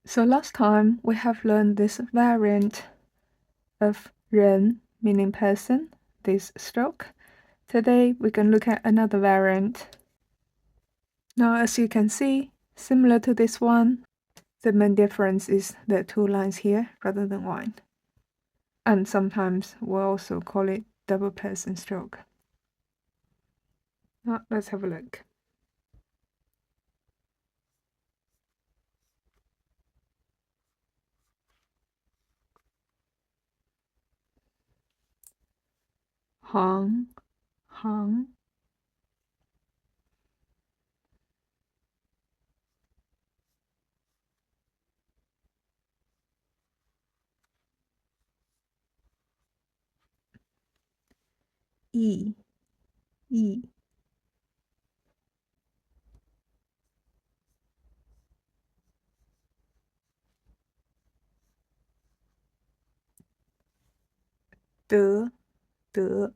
So last time we have learned this variant of 人 meaning person, this stroke. Today we can look at another variant. Now as you can see, similar to this one, the main difference is the 2 lines here rather than 1. And sometimes we'll also call it double person stroke. Now let's have a look. Háng, háng. Yi, yi. De, de.